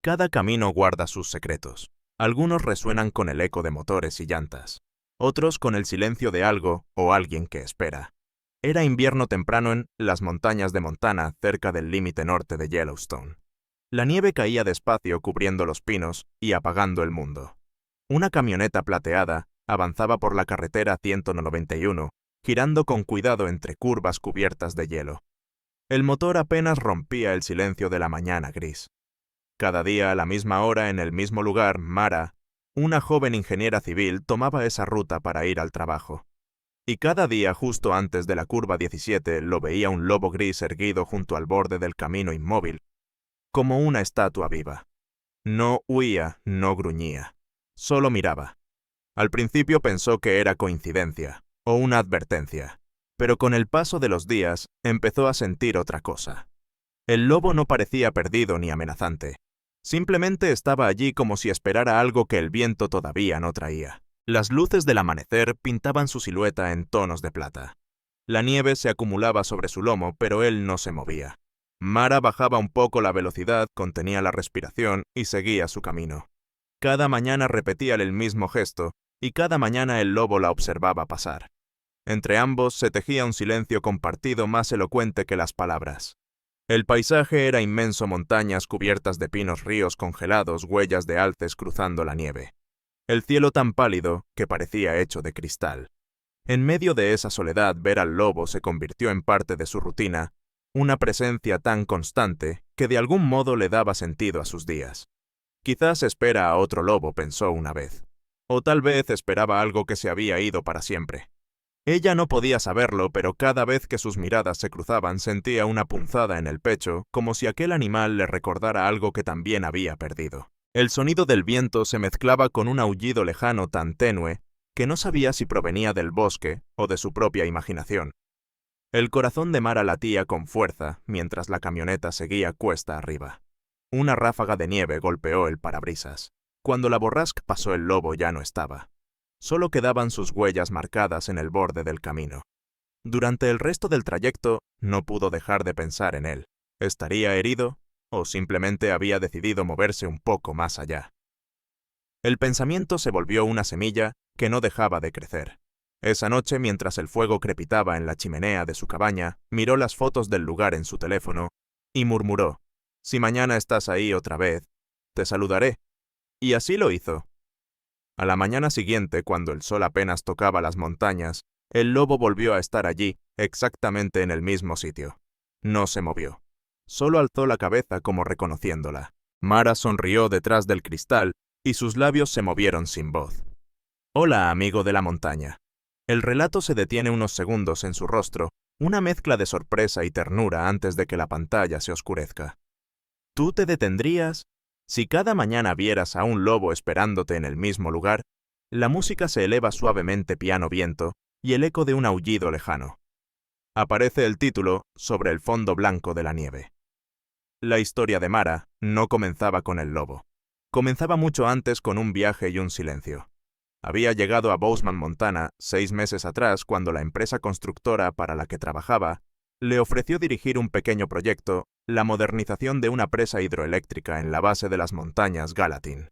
Cada camino guarda sus secretos. Algunos resuenan con el eco de motores y llantas, otros con el silencio de algo o alguien que espera. Era invierno temprano en las montañas de Montana, cerca del límite norte de Yellowstone. La nieve caía despacio cubriendo los pinos y apagando el mundo. Una camioneta plateada avanzaba por la carretera 191, girando con cuidado entre curvas cubiertas de hielo. El motor apenas rompía el silencio de la mañana gris. Cada día a la misma hora en el mismo lugar, Mara, una joven ingeniera civil, tomaba esa ruta para ir al trabajo. Y cada día justo antes de la curva 17 lo veía un lobo gris erguido junto al borde del camino inmóvil, como una estatua viva. No huía, no gruñía, solo miraba. Al principio pensó que era coincidencia, o una advertencia, pero con el paso de los días empezó a sentir otra cosa. El lobo no parecía perdido ni amenazante. Simplemente estaba allí como si esperara algo que el viento todavía no traía. Las luces del amanecer pintaban su silueta en tonos de plata. La nieve se acumulaba sobre su lomo, pero él no se movía. Mara bajaba un poco la velocidad, contenía la respiración y seguía su camino. Cada mañana repetía el mismo gesto, y cada mañana el lobo la observaba pasar. Entre ambos se tejía un silencio compartido más elocuente que las palabras. El paisaje era inmenso, montañas cubiertas de pinos, ríos congelados, huellas de alces cruzando la nieve. El cielo tan pálido que parecía hecho de cristal. En medio de esa soledad, ver al lobo se convirtió en parte de su rutina, una presencia tan constante que de algún modo le daba sentido a sus días. Quizás espera a otro lobo, pensó una vez. O tal vez esperaba algo que se había ido para siempre. Ella no podía saberlo, pero cada vez que sus miradas se cruzaban sentía una punzada en el pecho, como si aquel animal le recordara algo que también había perdido. El sonido del viento se mezclaba con un aullido lejano tan tenue que no sabía si provenía del bosque o de su propia imaginación. El corazón de Mara latía con fuerza mientras la camioneta seguía cuesta arriba. Una ráfaga de nieve golpeó el parabrisas. Cuando la borrasca pasó, el lobo ya no estaba. Solo quedaban sus huellas marcadas en el borde del camino. Durante el resto del trayecto no pudo dejar de pensar en él. ¿Estaría herido o simplemente había decidido moverse un poco más allá? El pensamiento se volvió una semilla que no dejaba de crecer. Esa noche, mientras el fuego crepitaba en la chimenea de su cabaña, miró las fotos del lugar en su teléfono y murmuró: «Si mañana estás ahí otra vez, te saludaré». Y así lo hizo. A la mañana siguiente, cuando el sol apenas tocaba las montañas, el lobo volvió a estar allí, exactamente en el mismo sitio. No se movió. Solo alzó la cabeza como reconociéndola. Mara sonrió detrás del cristal y sus labios se movieron sin voz. «Hola, amigo de la montaña». El relato se detiene unos segundos en su rostro, una mezcla de sorpresa y ternura antes de que la pantalla se oscurezca. ¿Tú te detendrías? Si cada mañana vieras a un lobo esperándote en el mismo lugar, la música se eleva suavemente piano-viento y el eco de un aullido lejano. Aparece el título sobre el fondo blanco de la nieve. La historia de Mara no comenzaba con el lobo. Comenzaba mucho antes con un viaje y un silencio. Había llegado a Bozeman, Montana, 6 meses atrás, cuando la empresa constructora para la que trabajaba le ofreció dirigir un pequeño proyecto, la modernización de una presa hidroeléctrica en la base de las montañas Gallatin.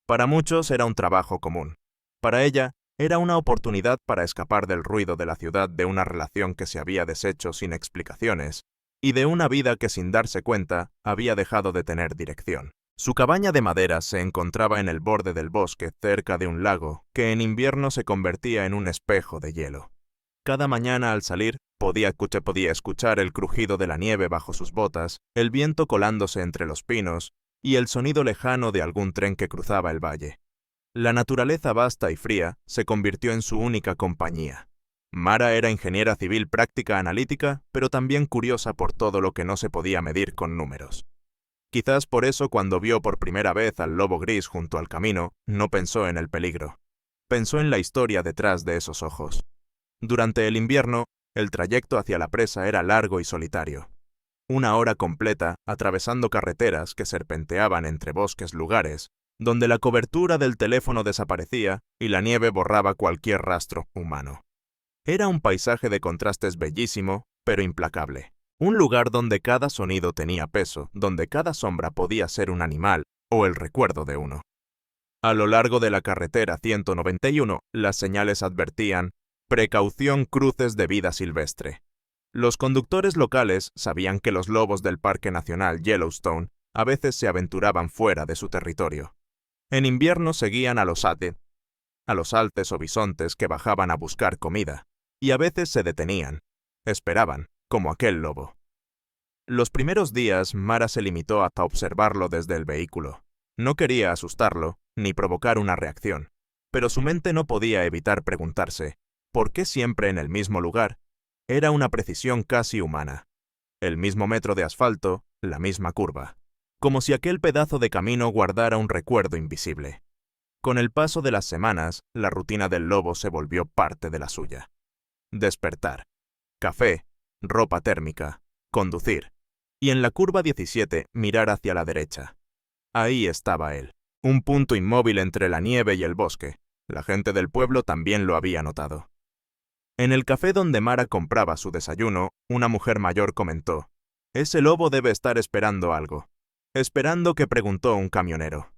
Para muchos era un trabajo común. Para ella, era una oportunidad para escapar del ruido de la ciudad, de una relación que se había deshecho sin explicaciones, y de una vida que sin darse cuenta había dejado de tener dirección. Su cabaña de madera se encontraba en el borde del bosque, cerca de un lago, que en invierno se convertía en un espejo de hielo. Cada mañana al salir, podía escuchar el crujido de la nieve bajo sus botas, el viento colándose entre los pinos y el sonido lejano de algún tren que cruzaba el valle. La naturaleza vasta y fría se convirtió en su única compañía. Mara era ingeniera civil práctica analítica, pero también curiosa por todo lo que no se podía medir con números. Quizás por eso, cuando vio por primera vez al lobo gris junto al camino, no pensó en el peligro. Pensó en la historia detrás de esos ojos. Durante el invierno, el trayecto hacia la presa era largo y solitario. 1 hora completa atravesando carreteras que serpenteaban entre bosques, lugares donde la cobertura del teléfono desaparecía y la nieve borraba cualquier rastro humano. Era un paisaje de contrastes bellísimo, pero implacable. Un lugar donde cada sonido tenía peso, donde cada sombra podía ser un animal o el recuerdo de uno. A lo largo de la carretera 191, las señales advertían: precaución, cruces de vida silvestre. Los conductores locales sabían que los lobos del Parque Nacional Yellowstone a veces se aventuraban fuera de su territorio. En invierno seguían a los alces o bisontes que bajaban a buscar comida, y a veces se detenían, esperaban, como aquel lobo. Los primeros días, Mara se limitó a observarlo desde el vehículo. No quería asustarlo, ni provocar una reacción, pero su mente no podía evitar preguntarse: ¿por qué siempre en el mismo lugar? Era una precisión casi humana. El mismo metro de asfalto, la misma curva. Como si aquel pedazo de camino guardara un recuerdo invisible. Con el paso de las semanas, la rutina del lobo se volvió parte de la suya. Despertar, café, ropa térmica, conducir, y en la curva 17 mirar hacia la derecha. Ahí estaba él, un punto inmóvil entre la nieve y el bosque. La gente del pueblo también lo había notado. En el café donde Mara compraba su desayuno, una mujer mayor comentó: «Ese lobo debe estar esperando algo». «Esperando qué?», preguntó un camionero.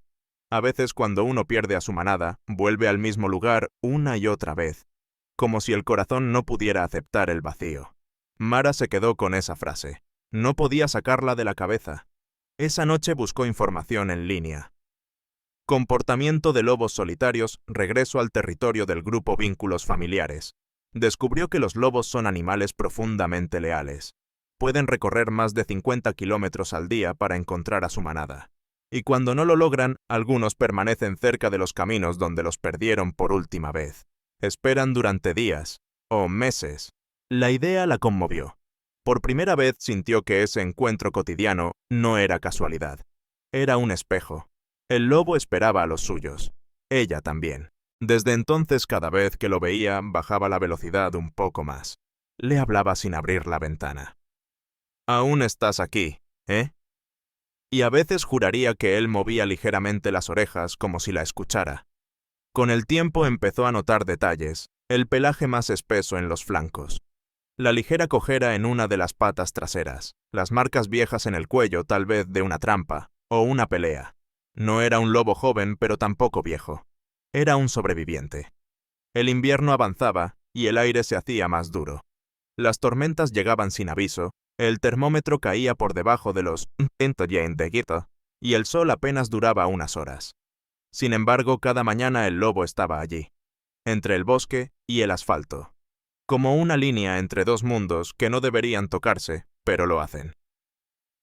A veces cuando uno pierde a su manada, vuelve al mismo lugar una y otra vez, como si el corazón no pudiera aceptar el vacío. Mara se quedó con esa frase. No podía sacarla de la cabeza. Esa noche buscó información en línea. Comportamiento de lobos solitarios, regreso al territorio del grupo Vínculos Familiares. Descubrió que los lobos son animales profundamente leales. Pueden recorrer más de 50 kilómetros al día para encontrar a su manada. Y cuando no lo logran, algunos permanecen cerca de los caminos donde los perdieron por última vez. Esperan durante días, o meses. La idea la conmovió. Por primera vez sintió que ese encuentro cotidiano no era casualidad. Era un espejo. El lobo esperaba a los suyos. Ella también. Desde entonces, cada vez que lo veía, bajaba la velocidad un poco más. Le hablaba sin abrir la ventana. «Aún estás aquí, ¿eh?». Y a veces juraría que él movía ligeramente las orejas como si la escuchara. Con el tiempo empezó a notar detalles: el pelaje más espeso en los flancos, la ligera cojera en una de las patas traseras, las marcas viejas en el cuello, tal vez de una trampa o una pelea. No era un lobo joven, pero tampoco viejo. Era un sobreviviente. El invierno avanzaba y el aire se hacía más duro. Las tormentas llegaban sin aviso, el termómetro caía por debajo de los 100 de Gito, y el sol apenas duraba unas horas. Sin embargo, cada mañana el lobo estaba allí, entre el bosque y el asfalto, como una línea entre dos mundos que no deberían tocarse, pero lo hacen.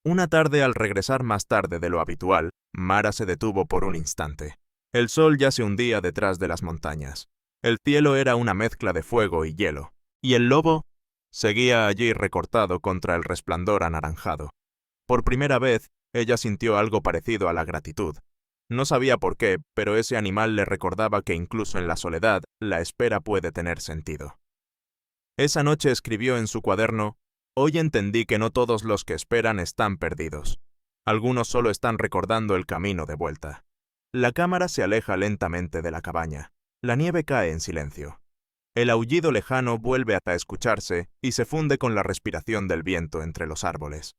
Una tarde, al regresar más tarde de lo habitual, Mara se detuvo por un instante. El sol ya se hundía detrás de las montañas. El cielo era una mezcla de fuego y hielo, y el lobo seguía allí recortado contra el resplandor anaranjado. Por primera vez, ella sintió algo parecido a la gratitud. No sabía por qué, pero ese animal le recordaba que incluso en la soledad, la espera puede tener sentido. Esa noche escribió en su cuaderno: «Hoy entendí que no todos los que esperan están perdidos. Algunos solo están recordando el camino de vuelta». La cámara se aleja lentamente de la cabaña. La nieve cae en silencio. El aullido lejano vuelve a escucharse y se funde con la respiración del viento entre los árboles.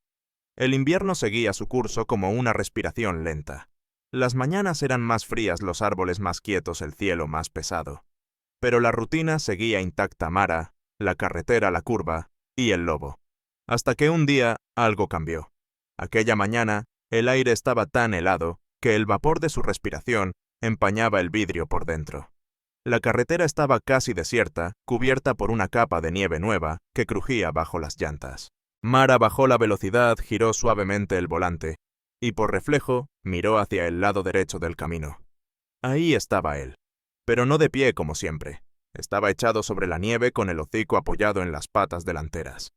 El invierno seguía su curso como una respiración lenta. Las mañanas eran más frías, los árboles más quietos, el cielo más pesado. Pero la rutina seguía intacta: Mara, la carretera, la curva y el lobo. Hasta que un día algo cambió. Aquella mañana, el aire estaba tan helado que el vapor de su respiración empañaba el vidrio por dentro. La carretera estaba casi desierta, cubierta por una capa de nieve nueva que crujía bajo las llantas. Mara bajó la velocidad, giró suavemente el volante y, por reflejo, miró hacia el lado derecho del camino. Ahí estaba él, pero no de pie como siempre. Estaba echado sobre la nieve con el hocico apoyado en las patas delanteras.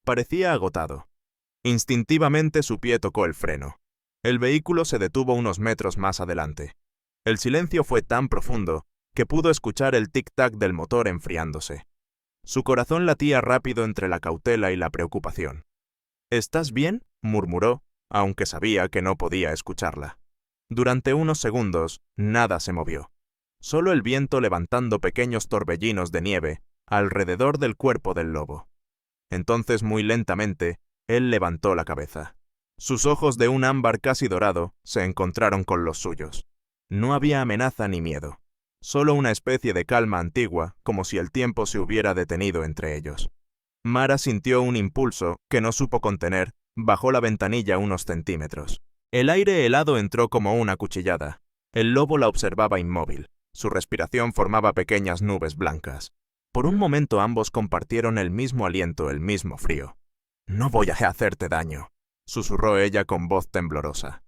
Parecía agotado. Instintivamente su pie tocó el freno. El vehículo se detuvo unos metros más adelante. El silencio fue tan profundo que pudo escuchar el tic-tac del motor enfriándose. Su corazón latía rápido entre la cautela y la preocupación. «¿Estás bien?», murmuró, aunque sabía que no podía escucharla. Durante unos segundos, nada se movió. Solo el viento levantando pequeños torbellinos de nieve alrededor del cuerpo del lobo. Entonces, muy lentamente, él levantó la cabeza. Sus ojos de un ámbar casi dorado se encontraron con los suyos. No había amenaza ni miedo, solo una especie de calma antigua, como si el tiempo se hubiera detenido entre ellos. Mara sintió un impulso que no supo contener, bajó la ventanilla unos centímetros. El aire helado entró como una cuchillada. El lobo la observaba inmóvil. Su respiración formaba pequeñas nubes blancas. Por un momento ambos compartieron el mismo aliento, el mismo frío. «No voy a hacerte daño», susurró ella con voz temblorosa.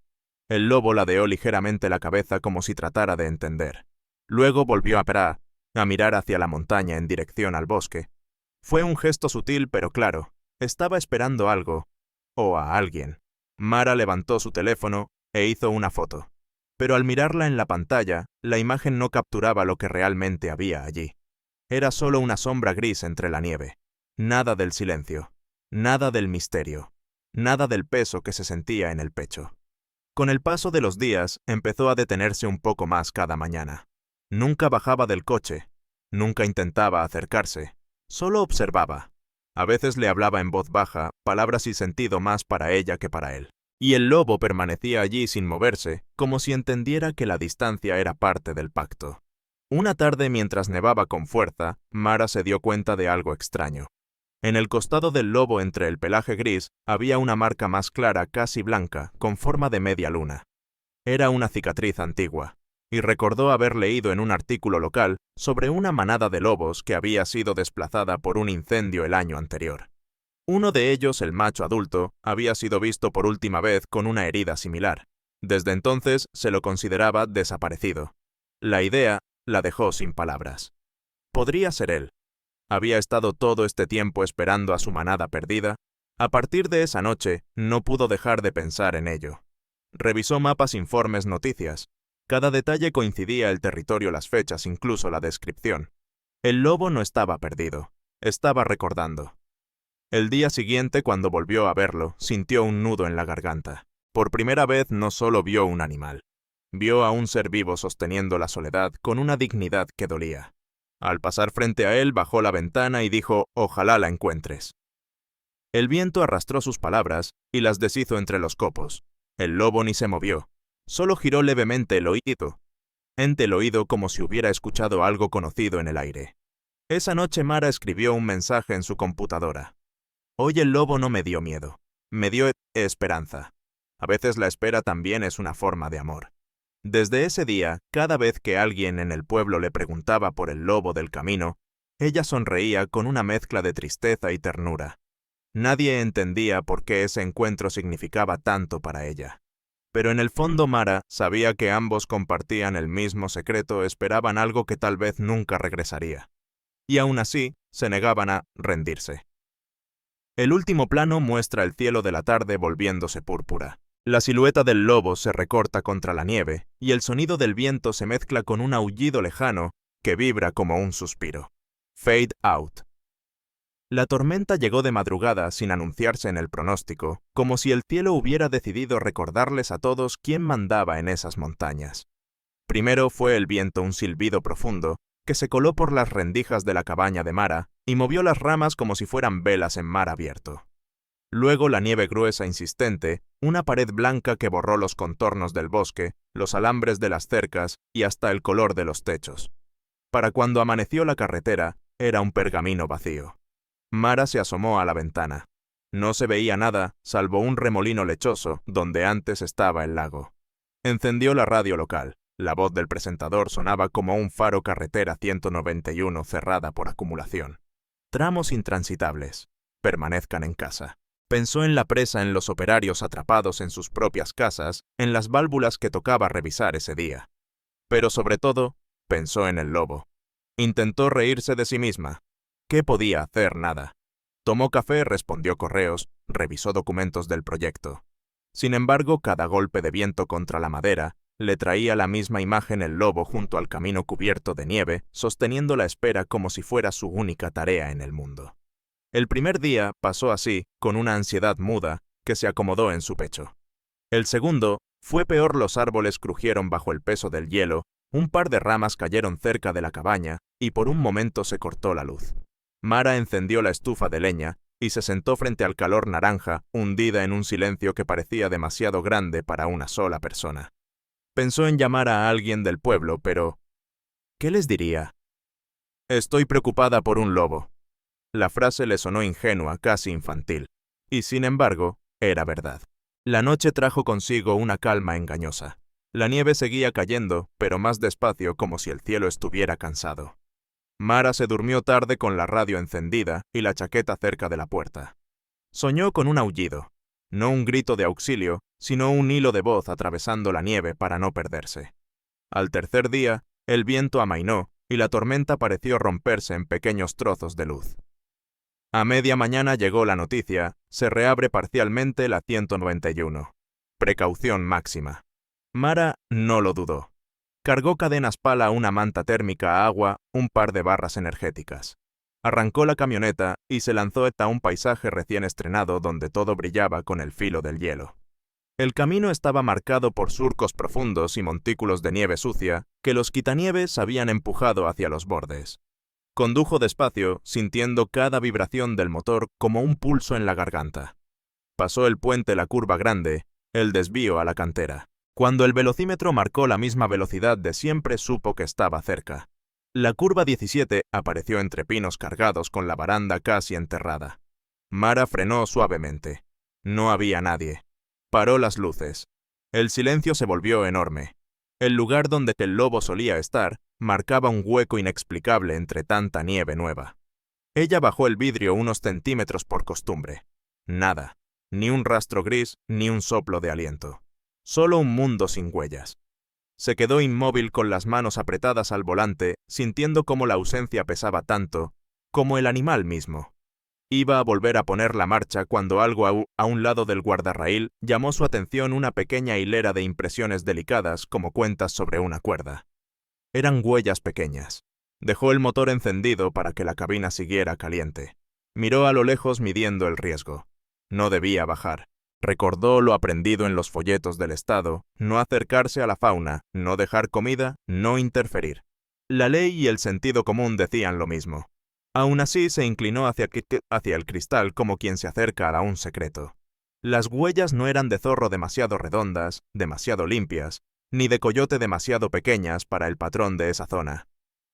El lobo ladeó ligeramente la cabeza como si tratara de entender. Luego volvió a mirar hacia la montaña en dirección al bosque. Fue un gesto sutil pero claro. Estaba esperando algo, o a alguien. Mara levantó su teléfono e hizo una foto. Pero al mirarla en la pantalla, la imagen no capturaba lo que realmente había allí. Era solo una sombra gris entre la nieve. Nada del silencio, nada del misterio, nada del peso que se sentía en el pecho. Con el paso de los días, empezó a detenerse un poco más cada mañana. Nunca bajaba del coche, nunca intentaba acercarse, solo observaba. A veces le hablaba en voz baja, palabras sin sentido más para ella que para él. Y el lobo permanecía allí sin moverse, como si entendiera que la distancia era parte del pacto. Una tarde, mientras nevaba con fuerza, Mara se dio cuenta de algo extraño. En el costado del lobo, entre el pelaje gris, había una marca más clara, casi blanca, con forma de media luna. Era una cicatriz antigua, y recordó haber leído en un artículo local sobre una manada de lobos que había sido desplazada por un incendio el año anterior. Uno de ellos, el macho adulto, había sido visto por última vez con una herida similar. Desde entonces se lo consideraba desaparecido. La idea la dejó sin palabras. Podría ser él. Había estado todo este tiempo esperando a su manada perdida. A partir de esa noche, no pudo dejar de pensar en ello. Revisó mapas, informes, noticias. Cada detalle coincidía: el territorio, las fechas, incluso la descripción. El lobo no estaba perdido. Estaba recordando. El día siguiente, cuando volvió a verlo, sintió un nudo en la garganta. Por primera vez no solo vio un animal. Vio a un ser vivo sosteniendo la soledad con una dignidad que dolía. Al pasar frente a él, bajó la ventana y dijo: «Ojalá la encuentres». El viento arrastró sus palabras y las deshizo entre los copos. El lobo ni se movió. Solo giró levemente el oído como si hubiera escuchado algo conocido en el aire. Esa noche Mara escribió un mensaje en su computadora. «Hoy el lobo no me dio miedo. Me dio esperanza». A veces la espera también es una forma de amor. Desde ese día, cada vez que alguien en el pueblo le preguntaba por el lobo del camino, ella sonreía con una mezcla de tristeza y ternura. Nadie entendía por qué ese encuentro significaba tanto para ella. Pero en el fondo Mara sabía que ambos compartían el mismo secreto, esperaban algo que tal vez nunca regresaría. Y aún así, se negaban a rendirse. El último plano muestra el cielo de la tarde volviéndose púrpura. La silueta del lobo se recorta contra la nieve, y el sonido del viento se mezcla con un aullido lejano que vibra como un suspiro. Fade out. La tormenta llegó de madrugada sin anunciarse en el pronóstico, como si el cielo hubiera decidido recordarles a todos quién mandaba en esas montañas. Primero fue el viento, un silbido profundo, que se coló por las rendijas de la cabaña de Mara y movió las ramas como si fueran velas en mar abierto. Luego la nieve gruesa, insistente, una pared blanca que borró los contornos del bosque, los alambres de las cercas y hasta el color de los techos. Para cuando amaneció la carretera, era un pergamino vacío. Mara se asomó a la ventana. No se veía nada, salvo un remolino lechoso donde antes estaba el lago. Encendió la radio local. La voz del presentador sonaba como un faro: carretera 191 cerrada por acumulación. Tramos intransitables. Permanezcan en casa. Pensó en la presa, en los operarios atrapados en sus propias casas, en las válvulas que tocaba revisar ese día. Pero sobre todo, pensó en el lobo. Intentó reírse de sí misma. ¿Qué podía hacer? Nada. Tomó café, respondió correos, revisó documentos del proyecto. Sin embargo, cada golpe de viento contra la madera le traía la misma imagen: el lobo junto al camino cubierto de nieve, sosteniendo la espera como si fuera su única tarea en el mundo. El primer día pasó así, con una ansiedad muda que se acomodó en su pecho. El segundo fue peor: los árboles crujieron bajo el peso del hielo, un par de ramas cayeron cerca de la cabaña y por un momento se cortó la luz. Mara encendió la estufa de leña y se sentó frente al calor naranja, hundida en un silencio que parecía demasiado grande para una sola persona. Pensó en llamar a alguien del pueblo, pero ¿qué les diría? Estoy preocupada por un lobo. La frase le sonó ingenua, casi infantil, y sin embargo, era verdad. La noche trajo consigo una calma engañosa. La nieve seguía cayendo, pero más despacio, como si el cielo estuviera cansado. Mara se durmió tarde con la radio encendida y la chaqueta cerca de la puerta. Soñó con un aullido, no un grito de auxilio, sino un hilo de voz atravesando la nieve para no perderse. Al tercer día, el viento amainó y la tormenta pareció romperse en pequeños trozos de luz. A media mañana llegó la noticia: se reabre parcialmente la 191. Precaución máxima. Mara no lo dudó. Cargó cadenas pala, una manta térmica a agua, un par de barras energéticas. Arrancó la camioneta y se lanzó hasta un paisaje recién estrenado donde todo brillaba con el filo del hielo. El camino estaba marcado por surcos profundos y montículos de nieve sucia que los quitanieves habían empujado hacia los bordes. Condujo despacio, sintiendo cada vibración del motor como un pulso en la garganta. Pasó el puente, la curva grande, el desvío a la cantera. Cuando el velocímetro marcó la misma velocidad de siempre, supo que estaba cerca. La curva 17 apareció entre pinos cargados con la baranda casi enterrada. Mara frenó suavemente. No había nadie. Paró las luces. El silencio se volvió enorme. El lugar donde el lobo solía estar marcaba un hueco inexplicable entre tanta nieve nueva. Ella bajó el vidrio unos centímetros por costumbre. Nada. Ni un rastro gris, ni un soplo de aliento. Solo un mundo sin huellas. Se quedó inmóvil con las manos apretadas al volante, sintiendo cómo la ausencia pesaba tanto, como el animal mismo. Iba a volver a poner la marcha cuando algo a un lado del guardarraíl llamó su atención: una pequeña hilera de impresiones delicadas como cuentas sobre una cuerda. Eran huellas pequeñas. Dejó el motor encendido para que la cabina siguiera caliente. Miró a lo lejos midiendo el riesgo. No debía bajar. Recordó lo aprendido en los folletos del Estado: no acercarse a la fauna, no dejar comida, no interferir. La ley y el sentido común decían lo mismo. Aún así se inclinó hacia el cristal como quien se acerca a un secreto. Las huellas no eran de zorro demasiado redondas, demasiado limpias, ni de coyote demasiado pequeñas para el patrón de esa zona.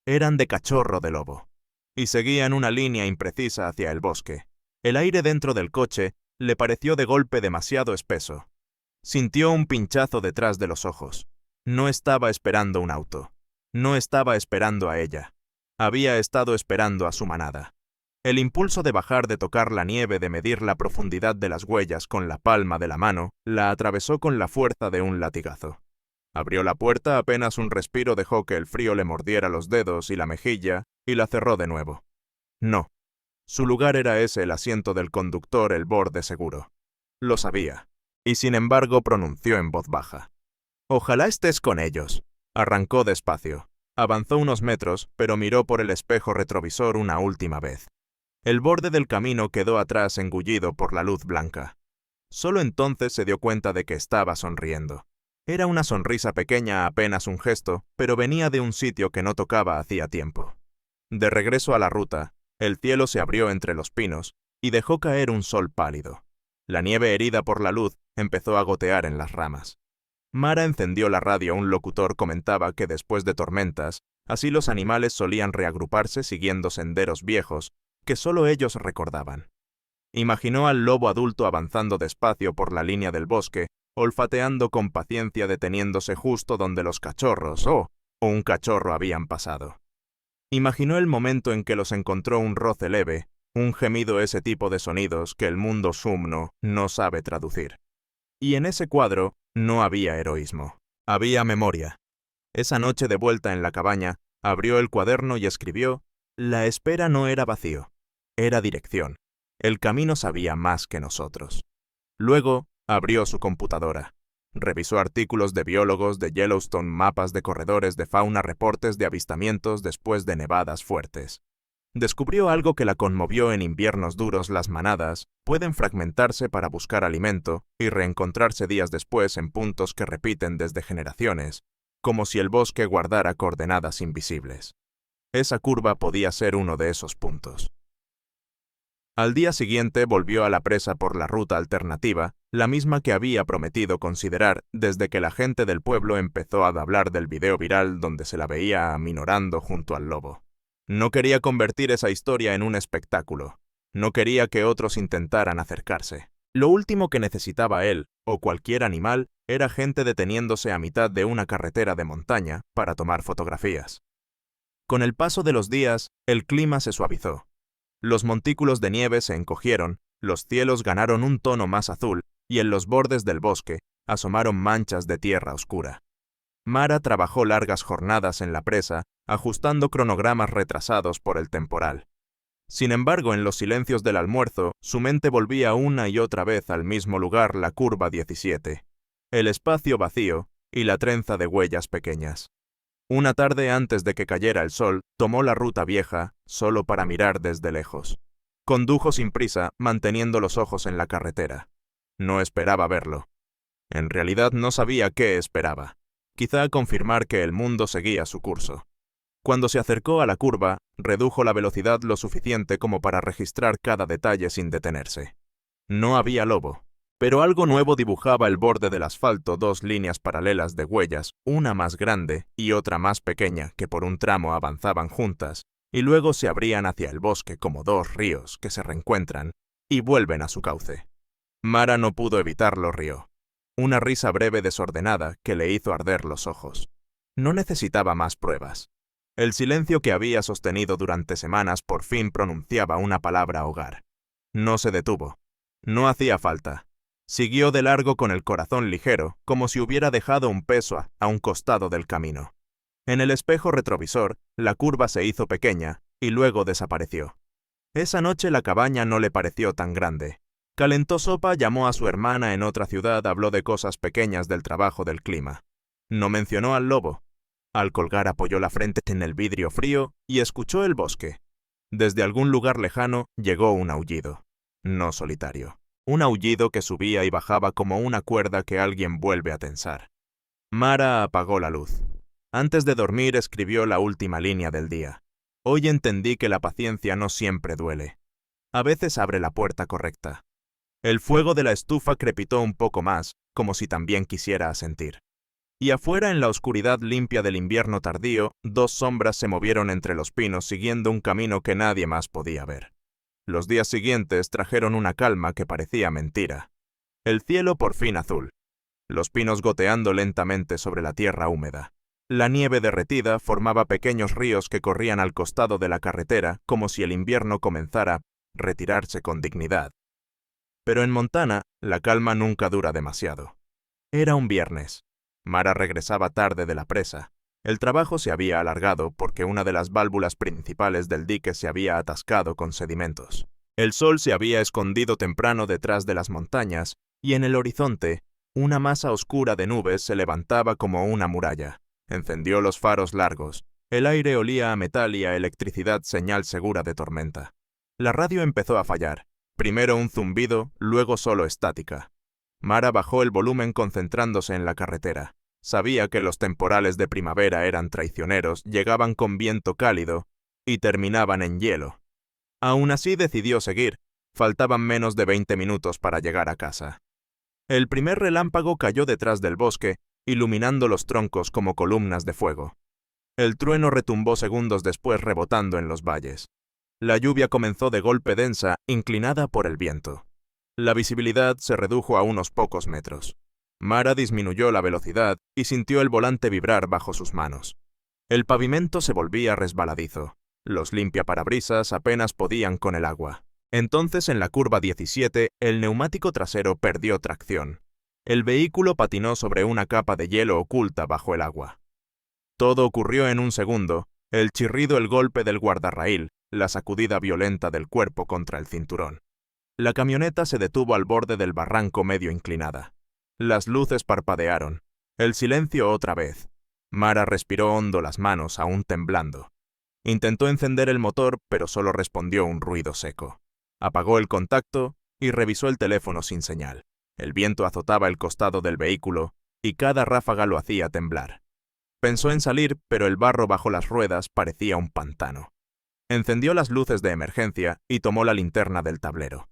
Eran de cachorro de lobo. Y seguían una línea imprecisa hacia el bosque. El aire dentro del coche le pareció de golpe demasiado espeso. Sintió un pinchazo detrás de los ojos. No estaba esperando un auto. No estaba esperando a ella. Había estado esperando a su manada. El impulso de bajar, de tocar la nieve, de medir la profundidad de las huellas con la palma de la mano, la atravesó con la fuerza de un latigazo. Abrió la puerta, apenas un respiro dejó que el frío le mordiera los dedos y la mejilla, y la cerró de nuevo. No. Su lugar era ese, el asiento del conductor, el borde seguro. Lo sabía, y sin embargo pronunció en voz baja: «Ojalá estés con ellos». Arrancó despacio. Avanzó unos metros, pero miró por el espejo retrovisor una última vez. El borde del camino quedó atrás, engullido por la luz blanca. Solo entonces se dio cuenta de que estaba sonriendo. Era una sonrisa pequeña, apenas un gesto, pero venía de un sitio que no tocaba hacía tiempo. De regreso a la ruta, el cielo se abrió entre los pinos y dejó caer un sol pálido. La nieve, herida por la luz, empezó a gotear en las ramas. Mara encendió la radio. Un locutor comentaba que después de tormentas, así los animales solían reagruparse siguiendo senderos viejos que solo ellos recordaban. Imaginó al lobo adulto avanzando despacio por la línea del bosque, olfateando con paciencia, deteniéndose justo donde los cachorros o un cachorro habían pasado. Imaginó el momento en que los encontró: un roce leve, un gemido, ese tipo de sonidos que el mundo sumno no sabe traducir. Y en ese cuadro no había heroísmo, había memoria. Esa noche, de vuelta en la cabaña, abrió el cuaderno y escribió: la espera no era vacío, era dirección. El camino sabía más que nosotros. Luego abrió su computadora. Revisó artículos de biólogos de Yellowstone, mapas de corredores de fauna, reportes de avistamientos después de nevadas fuertes. Descubrió algo que la conmovió: en inviernos duros las manadas pueden fragmentarse para buscar alimento y reencontrarse días después en puntos que repiten desde generaciones, como si el bosque guardara coordenadas invisibles. Esa curva podía ser uno de esos puntos. Al día siguiente volvió a la presa por la ruta alternativa, la misma que había prometido considerar desde que la gente del pueblo empezó a hablar del video viral donde se la veía aminorando junto al lobo. No quería convertir esa historia en un espectáculo. No quería que otros intentaran acercarse. Lo último que necesitaba él, o cualquier animal, era gente deteniéndose a mitad de una carretera de montaña para tomar fotografías. Con el paso de los días, el clima se suavizó. Los montículos de nieve se encogieron, los cielos ganaron un tono más azul y en los bordes del bosque asomaron manchas de tierra oscura. Mara trabajó largas jornadas en la presa, ajustando cronogramas retrasados por el temporal. Sin embargo, en los silencios del almuerzo, su mente volvía una y otra vez al mismo lugar, la curva 17, el espacio vacío y la trenza de huellas pequeñas. Una tarde antes de que cayera el sol, tomó la ruta vieja, solo para mirar desde lejos. Condujo sin prisa, manteniendo los ojos en la carretera. No esperaba verlo. En realidad no sabía qué esperaba. Quizá confirmar que el mundo seguía su curso. Cuando se acercó a la curva, redujo la velocidad lo suficiente como para registrar cada detalle sin detenerse. No había lobo, pero algo nuevo dibujaba el borde del asfalto, dos líneas paralelas de huellas, una más grande y otra más pequeña que por un tramo avanzaban juntas, y luego se abrían hacia el bosque como dos ríos que se reencuentran y vuelven a su cauce. Mara no pudo evitarlo, rió. Una risa breve desordenada que le hizo arder los ojos. No necesitaba más pruebas. El silencio que había sostenido durante semanas por fin pronunciaba una palabra: hogar. No se detuvo. No hacía falta. Siguió de largo con el corazón ligero, como si hubiera dejado un peso a un costado del camino. En el espejo retrovisor, la curva se hizo pequeña y luego desapareció. Esa noche la cabaña no le pareció tan grande. Calentó sopa, llamó a su hermana en otra ciudad, habló de cosas pequeñas del trabajo del clima. No mencionó al lobo. Al colgar apoyó la frente en el vidrio frío y escuchó el bosque. Desde algún lugar lejano llegó un aullido. No solitario. Un aullido que subía y bajaba como una cuerda que alguien vuelve a tensar. Mara apagó la luz. Antes de dormir escribió la última línea del día. Hoy entendí que la paciencia no siempre duele. A veces abre la puerta correcta. El fuego de la estufa crepitó un poco más, como si también quisiera asentir. Y afuera, en la oscuridad limpia del invierno tardío, dos sombras se movieron entre los pinos siguiendo un camino que nadie más podía ver. Los días siguientes trajeron una calma que parecía mentira. El cielo por fin azul. Los pinos goteando lentamente sobre la tierra húmeda. La nieve derretida formaba pequeños ríos que corrían al costado de la carretera como si el invierno comenzara a retirarse con dignidad. Pero en Montana, la calma nunca dura demasiado. Era un viernes. Mara regresaba tarde de la presa. El trabajo se había alargado porque una de las válvulas principales del dique se había atascado con sedimentos. El sol se había escondido temprano detrás de las montañas y en el horizonte, una masa oscura de nubes se levantaba como una muralla. Encendió los faros largos. El aire olía a metal y a electricidad, señal segura de tormenta. La radio empezó a fallar. Primero un zumbido, luego solo estática. Mara bajó el volumen concentrándose en la carretera. Sabía que los temporales de primavera eran traicioneros, llegaban con viento cálido y terminaban en hielo. Aún así decidió seguir. Faltaban menos de 20 minutos para llegar a casa. El primer relámpago cayó detrás del bosque, iluminando los troncos como columnas de fuego. El trueno retumbó segundos después, rebotando en los valles. La lluvia comenzó de golpe densa, inclinada por el viento. La visibilidad se redujo a unos pocos metros. Mara disminuyó la velocidad y sintió el volante vibrar bajo sus manos. El pavimento se volvía resbaladizo. Los limpiaparabrisas apenas podían con el agua. Entonces, en la curva 17, el neumático trasero perdió tracción. El vehículo patinó sobre una capa de hielo oculta bajo el agua. Todo ocurrió en un segundo: el chirrido, el golpe del guardarraíl, la sacudida violenta del cuerpo contra el cinturón. La camioneta se detuvo al borde del barranco medio inclinada. Las luces parpadearon. El silencio otra vez. Mara respiró hondo, las manos aún temblando. Intentó encender el motor, pero solo respondió un ruido seco. Apagó el contacto y revisó el teléfono sin señal. El viento azotaba el costado del vehículo y cada ráfaga lo hacía temblar. Pensó en salir, pero el barro bajo las ruedas parecía un pantano. Encendió las luces de emergencia y tomó la linterna del tablero.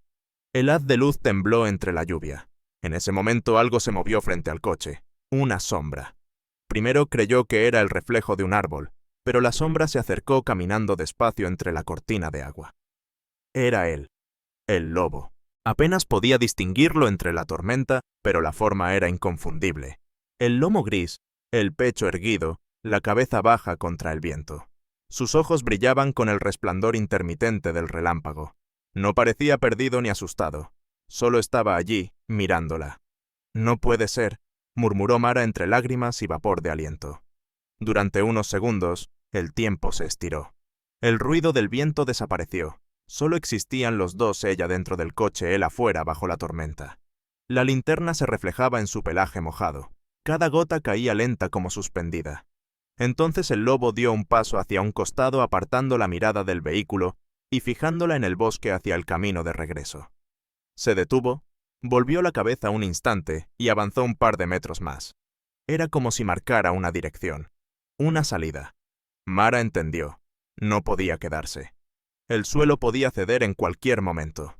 El haz de luz tembló entre la lluvia. En ese momento algo se movió frente al coche. Una sombra. Primero creyó que era el reflejo de un árbol, pero la sombra se acercó caminando despacio entre la cortina de agua. Era él, el lobo. Apenas podía distinguirlo entre la tormenta, pero la forma era inconfundible. El lomo gris, el pecho erguido, la cabeza baja contra el viento. Sus ojos brillaban con el resplandor intermitente del relámpago. No parecía perdido ni asustado. Solo estaba allí, mirándola. «No puede ser», murmuró Mara entre lágrimas y vapor de aliento. Durante unos segundos, el tiempo se estiró. El ruido del viento desapareció. Solo existían los dos, ella dentro del coche, él afuera bajo la tormenta. La linterna se reflejaba en su pelaje mojado. Cada gota caía lenta como suspendida. Entonces el lobo dio un paso hacia un costado apartando la mirada del vehículo y fijándola en el bosque hacia el camino de regreso. Se detuvo, volvió la cabeza un instante y avanzó un par de metros más. Era como si marcara una dirección, una salida. Mara entendió. No podía quedarse. El suelo podía ceder en cualquier momento.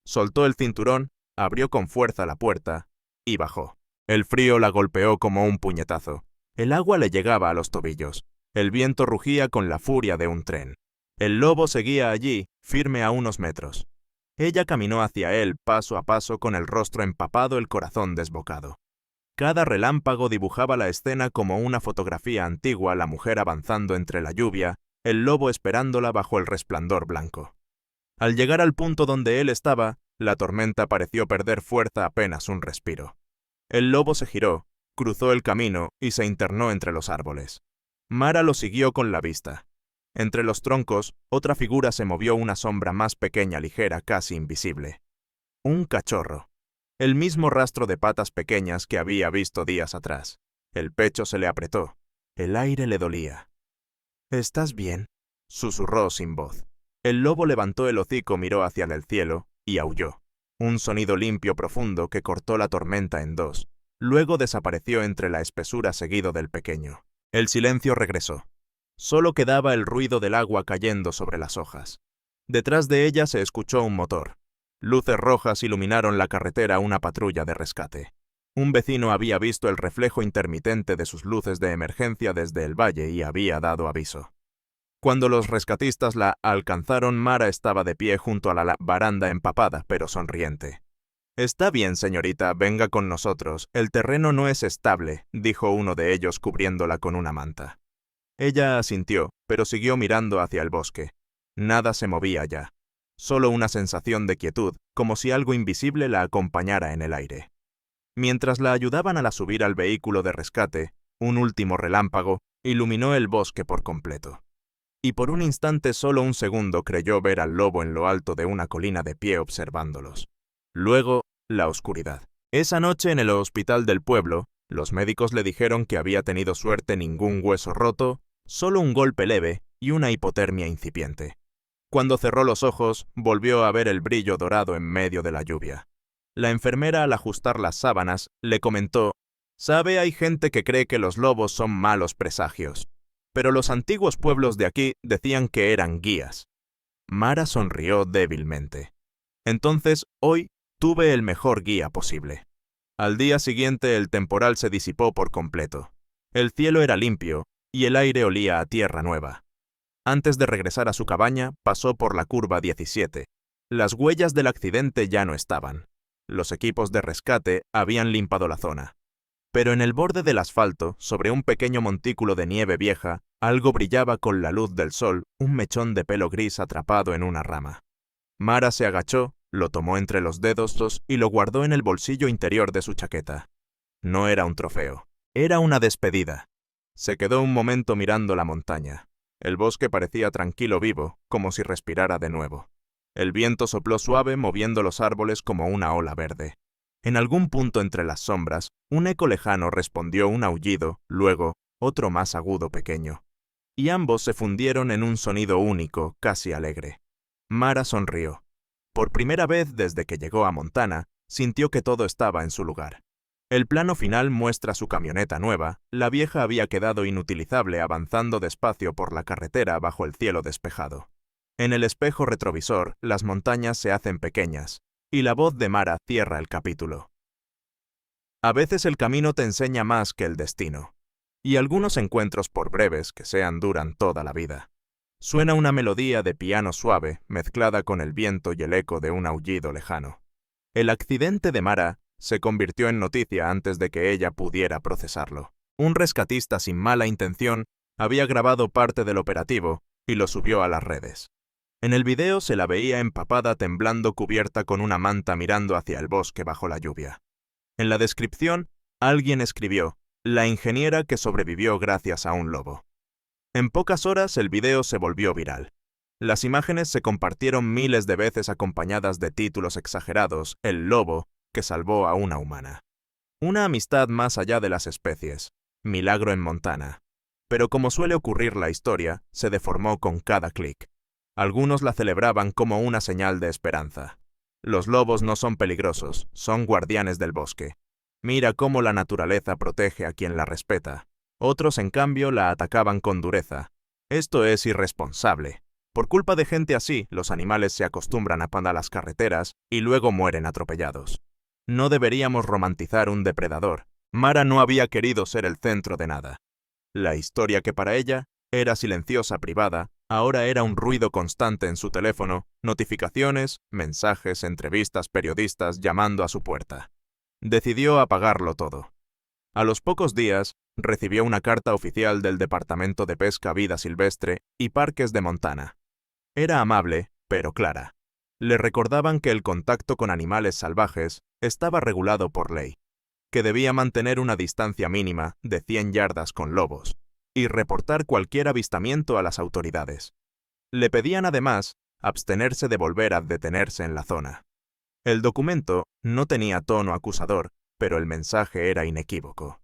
Soltó el cinturón, abrió con fuerza la puerta y bajó. El frío la golpeó como un puñetazo. El agua le llegaba a los tobillos. El viento rugía con la furia de un tren. El lobo seguía allí, firme a unos metros. Ella caminó hacia él paso a paso con el rostro empapado, el corazón desbocado. Cada relámpago dibujaba la escena como una fotografía antigua, la mujer avanzando entre la lluvia, el lobo esperándola bajo el resplandor blanco. Al llegar al punto donde él estaba, la tormenta pareció perder fuerza, apenas un respiro. El lobo se giró, cruzó el camino y se internó entre los árboles. Mara lo siguió con la vista. Entre los troncos, otra figura se movió, una sombra más pequeña, ligera, casi invisible. Un cachorro. El mismo rastro de patas pequeñas que había visto días atrás. El pecho se le apretó. El aire le dolía. «¿Estás bien?», susurró sin voz. El lobo levantó el hocico, miró hacia el cielo y aulló. Un sonido limpio profundo que cortó la tormenta en dos. Luego desapareció entre la espesura seguido del pequeño. El silencio regresó. Solo quedaba el ruido del agua cayendo sobre las hojas. Detrás de ella se escuchó un motor. Luces rojas iluminaron la carretera, una patrulla de rescate. Un vecino había visto el reflejo intermitente de sus luces de emergencia desde el valle y había dado aviso. Cuando los rescatistas la alcanzaron, Mara estaba de pie junto a la baranda empapada, pero sonriente. «Está bien, señorita, venga con nosotros. El terreno no es estable», dijo uno de ellos cubriéndola con una manta. Ella asintió, pero siguió mirando hacia el bosque. Nada se movía ya. Solo una sensación de quietud, como si algo invisible la acompañara en el aire. Mientras la ayudaban a subir al vehículo de rescate, un último relámpago iluminó el bosque por completo. Y por un instante, solo un segundo, creyó ver al lobo en lo alto de una colina de pie observándolos. Luego, la oscuridad. Esa noche en el hospital del pueblo, los médicos le dijeron que había tenido suerte, ningún hueso roto, solo un golpe leve y una hipotermia incipiente. Cuando cerró los ojos, volvió a ver el brillo dorado en medio de la lluvia. La enfermera, al ajustar las sábanas, le comentó: «Sabe, hay gente que cree que los lobos son malos presagios, pero los antiguos pueblos de aquí decían que eran guías». Mara sonrió débilmente. «Entonces, hoy tuve el mejor guía posible». Al día siguiente el temporal se disipó por completo. El cielo era limpio y el aire olía a tierra nueva. Antes de regresar a su cabaña, pasó por la curva 17. Las huellas del accidente ya no estaban. Los equipos de rescate habían limpiado la zona. Pero en el borde del asfalto, sobre un pequeño montículo de nieve vieja, algo brillaba con la luz del sol, un mechón de pelo gris atrapado en una rama. Mara se agachó, lo tomó entre los dedos y lo guardó en el bolsillo interior de su chaqueta. No era un trofeo, era una despedida. Se quedó un momento mirando la montaña. El bosque parecía tranquilo, vivo, como si respirara de nuevo. El viento sopló suave, moviendo los árboles como una ola verde. En algún punto entre las sombras, un eco lejano respondió un aullido, luego otro más agudo, pequeño. Y ambos se fundieron en un sonido único, casi alegre. Mara sonrió. Por primera vez desde que llegó a Montana, sintió que todo estaba en su lugar. El plano final muestra su camioneta nueva. La vieja había quedado inutilizable, avanzando despacio por la carretera bajo el cielo despejado. En el espejo retrovisor, las montañas se hacen pequeñas, y la voz de Mara cierra el capítulo. A veces el camino te enseña más que el destino, y algunos encuentros, por breves que sean, duran toda la vida. Suena una melodía de piano suave, mezclada con el viento y el eco de un aullido lejano. El accidente de Mara se convirtió en noticia antes de que ella pudiera procesarlo. Un rescatista sin mala intención había grabado parte del operativo y lo subió a las redes. En el video se la veía empapada, temblando, cubierta con una manta, mirando hacia el bosque bajo la lluvia. En la descripción, alguien escribió: «La ingeniera que sobrevivió gracias a un lobo». En pocas horas el video se volvió viral. Las imágenes se compartieron miles de veces acompañadas de títulos exagerados: «El lobo que salvó a una humana». Una amistad más allá de las especies. Milagro en Montana. Pero como suele ocurrir, la historia se deformó con cada clic. Algunos la celebraban como una señal de esperanza. Los lobos no son peligrosos, son guardianes del bosque. Mira cómo la naturaleza protege a quien la respeta. Otros, en cambio, la atacaban con dureza. Esto es irresponsable. Por culpa de gente así, los animales se acostumbran a las carreteras y luego mueren atropellados. No deberíamos romantizar un depredador. Mara no había querido ser el centro de nada. La historia, que para ella era silenciosa, privada, ahora era un ruido constante en su teléfono: notificaciones, mensajes, entrevistas, periodistas llamando a su puerta. Decidió apagarlo todo. A los pocos días, recibió una carta oficial del Departamento de Pesca, Vida Silvestre y Parques de Montana. Era amable, pero clara. Le recordaban que el contacto con animales salvajes estaba regulado por ley, que debía mantener una distancia mínima de 100 yardas con lobos y reportar cualquier avistamiento a las autoridades. Le pedían además abstenerse de volver a detenerse en la zona. El documento no tenía tono acusador, pero el mensaje era inequívoco.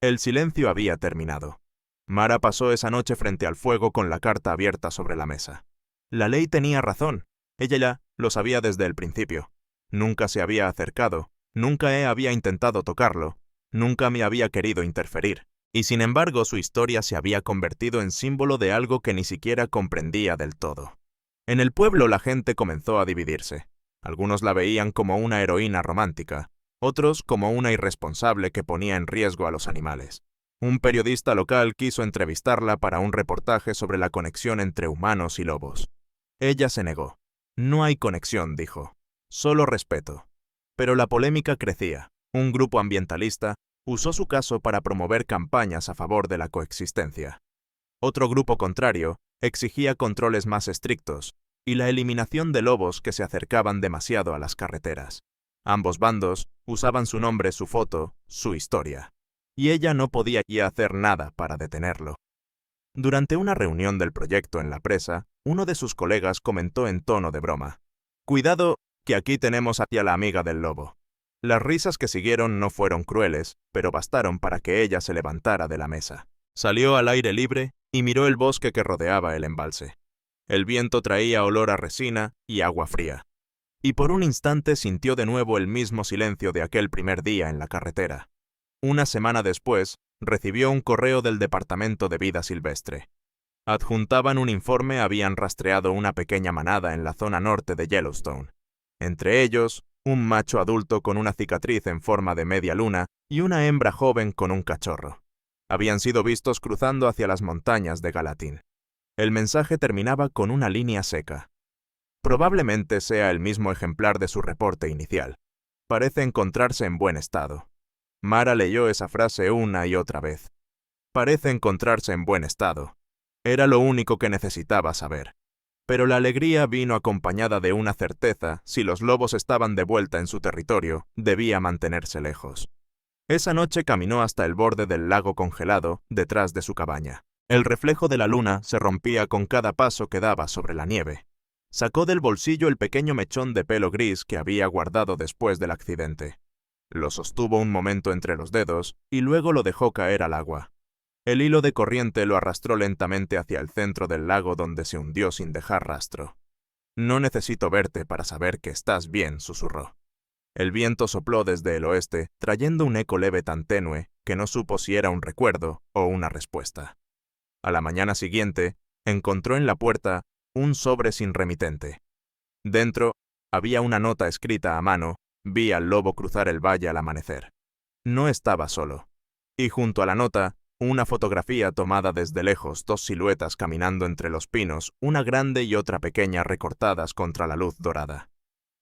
El silencio había terminado. Mara pasó esa noche frente al fuego con la carta abierta sobre la mesa. La ley tenía razón. Ella ya lo sabía desde el principio. Nunca se había acercado, nunca había intentado tocarlo, nunca me había querido interferir. Y sin embargo, su historia se había convertido en símbolo de algo que ni siquiera comprendía del todo. En el pueblo la gente comenzó a dividirse. Algunos la veían como una heroína romántica, otros como una irresponsable que ponía en riesgo a los animales. Un periodista local quiso entrevistarla para un reportaje sobre la conexión entre humanos y lobos. Ella se negó. «No hay conexión», dijo. «Solo respeto». Pero la polémica crecía. Un grupo ambientalista usó su caso para promover campañas a favor de la coexistencia. Otro grupo contrario exigía controles más estrictos y la eliminación de lobos que se acercaban demasiado a las carreteras. Ambos bandos usaban su nombre, su foto, su historia. Y ella no podía ya hacer nada para detenerlo. Durante una reunión del proyecto en la presa, uno de sus colegas comentó en tono de broma: «Cuidado, que aquí tenemos hacia la amiga del lobo». Las risas que siguieron no fueron crueles, pero bastaron para que ella se levantara de la mesa. Salió al aire libre y miró el bosque que rodeaba el embalse. El viento traía olor a resina y agua fría. Y por un instante sintió de nuevo el mismo silencio de aquel primer día en la carretera. Una semana después, recibió un correo del Departamento de Vida Silvestre. Adjuntaban un informe: habían rastreado una pequeña manada en la zona norte de Yellowstone. Entre ellos, un macho adulto con una cicatriz en forma de media luna y una hembra joven con un cachorro. Habían sido vistos cruzando hacia las montañas de Gallatin. El mensaje terminaba con una línea seca. Probablemente sea el mismo ejemplar de su reporte inicial. Parece encontrarse en buen estado. Mara leyó esa frase una y otra vez. Parece encontrarse en buen estado. Era lo único que necesitaba saber. Pero la alegría vino acompañada de una certeza: si los lobos estaban de vuelta en su territorio, debía mantenerse lejos. Esa noche caminó hasta el borde del lago congelado, detrás de su cabaña. El reflejo de la luna se rompía con cada paso que daba sobre la nieve. Sacó del bolsillo el pequeño mechón de pelo gris que había guardado después del accidente. Lo sostuvo un momento entre los dedos y luego lo dejó caer al agua. El hilo de corriente lo arrastró lentamente hacia el centro del lago, donde se hundió sin dejar rastro. «No necesito verte para saber que estás bien», susurró. El viento sopló desde el oeste, trayendo un eco leve tan tenue que no supo si era un recuerdo o una respuesta. A la mañana siguiente, encontró en la puerta un sobre sin remitente. Dentro había una nota escrita a mano: vi al lobo cruzar el valle al amanecer. No estaba solo. Y junto a la nota, una fotografía tomada desde lejos, dos siluetas caminando entre los pinos, una grande y otra pequeña recortadas contra la luz dorada.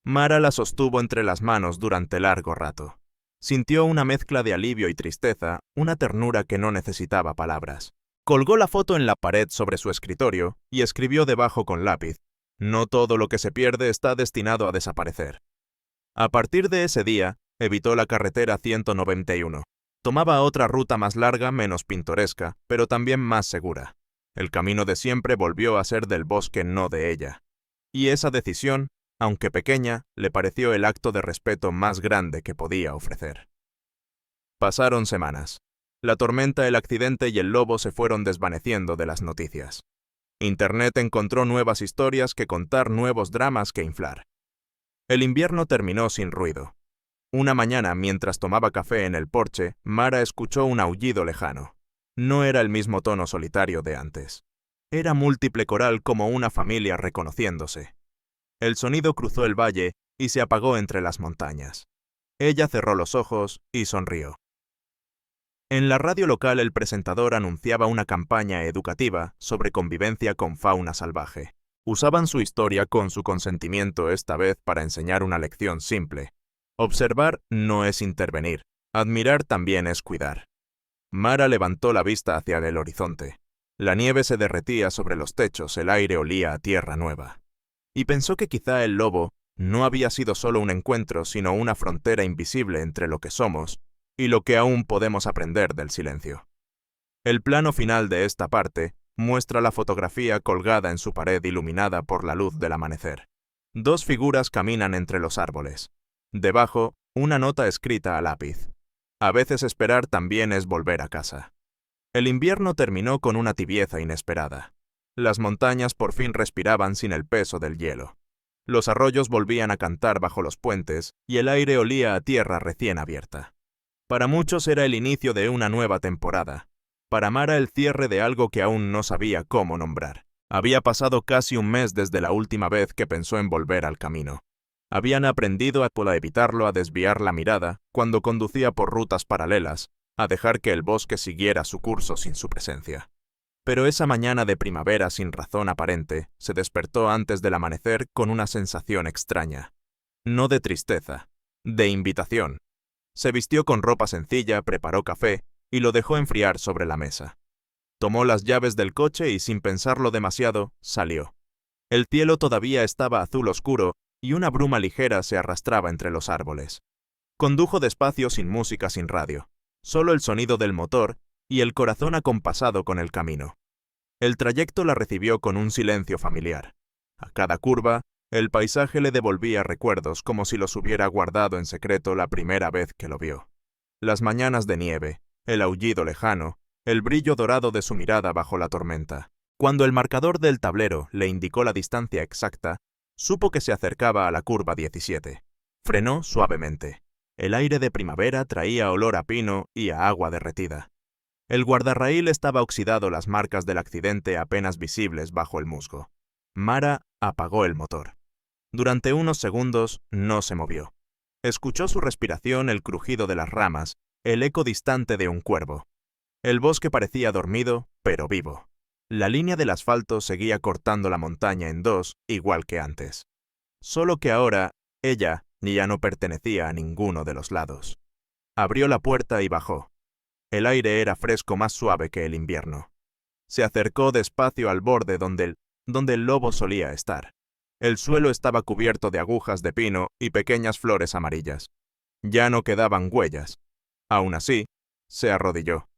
Mara la sostuvo entre las manos durante largo rato. Sintió una mezcla de alivio y tristeza, una ternura que no necesitaba palabras. Colgó la foto en la pared sobre su escritorio y escribió debajo con lápiz: no todo lo que se pierde está destinado a desaparecer. A partir de ese día, evitó la carretera 191. Tomaba otra ruta más larga, menos pintoresca, pero también más segura. El camino de siempre volvió a ser del bosque, no de ella. Y esa decisión, aunque pequeña, le pareció el acto de respeto más grande que podía ofrecer. Pasaron semanas. La tormenta, el accidente y el lobo se fueron desvaneciendo de las noticias. Internet encontró nuevas historias que contar, nuevos dramas que inflar. El invierno terminó sin ruido. Una mañana, mientras tomaba café en el porche, Mara escuchó un aullido lejano. No era el mismo tono solitario de antes. Era múltiple coral, como una familia reconociéndose. El sonido cruzó el valle y se apagó entre las montañas. Ella cerró los ojos y sonrió. En la radio local el presentador anunciaba una campaña educativa sobre convivencia con fauna salvaje. Usaban su historia con su consentimiento, esta vez para enseñar una lección simple. Observar no es intervenir, admirar también es cuidar. Mara levantó la vista hacia el horizonte. La nieve se derretía sobre los techos, el aire olía a tierra nueva. Y pensó que quizá el lobo no había sido solo un encuentro, sino una frontera invisible entre lo que somos y lo que aún podemos aprender del silencio. El plano final de esta parte muestra la fotografía colgada en su pared iluminada por la luz del amanecer. Dos figuras caminan entre los árboles. Debajo, una nota escrita a lápiz: a veces esperar también es volver a casa. El invierno terminó con una tibieza inesperada. Las montañas por fin respiraban sin el peso del hielo. Los arroyos volvían a cantar bajo los puentes y el aire olía a tierra recién abierta. Para muchos era el inicio de una nueva temporada. Para Mara el cierre de algo que aún no sabía cómo nombrar. Había pasado casi un mes desde la última vez que pensó en volver al camino. Habían aprendido a evitarlo, a desviar la mirada cuando conducía por rutas paralelas, a dejar que el bosque siguiera su curso sin su presencia. Pero esa mañana de primavera sin razón aparente, se despertó antes del amanecer con una sensación extraña. No de tristeza, de invitación. Se vistió con ropa sencilla, preparó café y lo dejó enfriar sobre la mesa. Tomó las llaves del coche y, sin pensarlo demasiado, salió. El cielo todavía estaba azul oscuro y una bruma ligera se arrastraba entre los árboles. Condujo despacio, sin música, sin radio. Solo el sonido del motor y el corazón acompasado con el camino. El trayecto la recibió con un silencio familiar. A cada curva, el paisaje le devolvía recuerdos como si los hubiera guardado en secreto la primera vez que lo vio. Las mañanas de nieve, el aullido lejano, el brillo dorado de su mirada bajo la tormenta. Cuando el marcador del tablero le indicó la distancia exacta, supo que se acercaba a la curva 17. Frenó suavemente. El aire de primavera traía olor a pino y a agua derretida. El guardarraíl estaba oxidado, las marcas del accidente apenas visibles bajo el musgo. Mara apagó el motor. Durante unos segundos no se movió. Escuchó su respiración, el crujido de las ramas, el eco distante de un cuervo. El bosque parecía dormido, pero vivo. La línea del asfalto seguía cortando la montaña en dos, igual que antes. Solo que ahora, ella ya no pertenecía a ninguno de los lados. Abrió la puerta y bajó. El aire era fresco, más suave que el invierno. Se acercó despacio al borde donde el lobo solía estar. El suelo estaba cubierto de agujas de pino y pequeñas flores amarillas. Ya no quedaban huellas. Aún así, se arrodilló.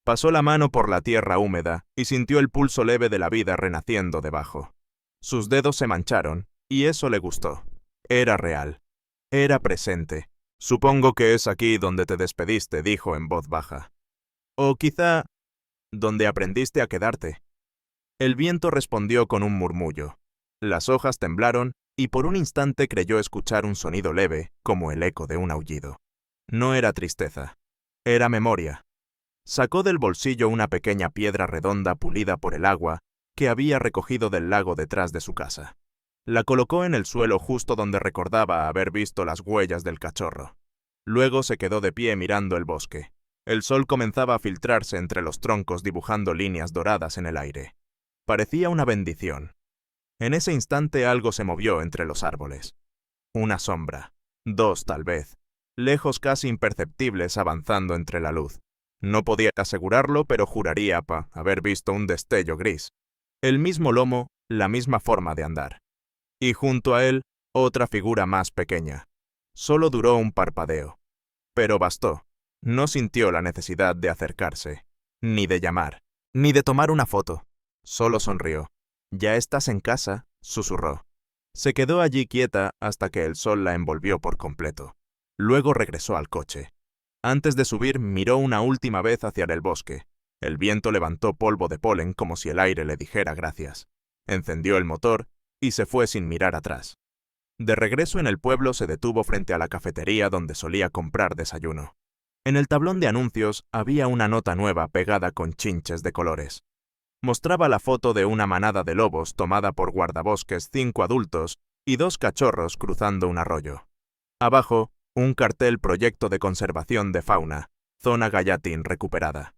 Pasó la mano por la tierra húmeda y sintió el pulso leve de la vida renaciendo debajo. Sus dedos se mancharon, y eso le gustó. Era real. Era presente. Supongo que es aquí donde te despediste, dijo en voz baja. O quizá, donde aprendiste a quedarte. El viento respondió con un murmullo. Las hojas temblaron y por un instante creyó escuchar un sonido leve, como el eco de un aullido. No era tristeza. Era memoria. Sacó del bolsillo una pequeña piedra redonda pulida por el agua que había recogido del lago detrás de su casa. La colocó en el suelo justo donde recordaba haber visto las huellas del cachorro. Luego se quedó de pie mirando el bosque. El sol comenzaba a filtrarse entre los troncos dibujando líneas doradas en el aire. Parecía una bendición. En ese instante algo se movió entre los árboles. Una sombra, dos tal vez, lejos casi imperceptibles avanzando entre la luz. No podía asegurarlo, pero juraría haber visto un destello gris. El mismo lomo, la misma forma de andar. Y junto a él, otra figura más pequeña. Solo duró un parpadeo. Pero bastó. No sintió la necesidad de acercarse, ni de llamar, ni de tomar una foto. Solo sonrió. «¿Ya estás en casa?», susurró. Se quedó allí quieta hasta que el sol la envolvió por completo. Luego regresó al coche. Antes de subir, miró una última vez hacia el bosque. El viento levantó polvo de polen como si el aire le dijera gracias. Encendió el motor y se fue sin mirar atrás. De regreso en el pueblo se detuvo frente a la cafetería donde solía comprar desayuno. En el tablón de anuncios había una nota nueva pegada con chinches de colores. Mostraba la foto de una manada de lobos tomada por guardabosques 5 adultos y 2 cachorros cruzando un arroyo. Abajo, un cartel Proyecto de Conservación de Fauna, Zona Gallatin recuperada.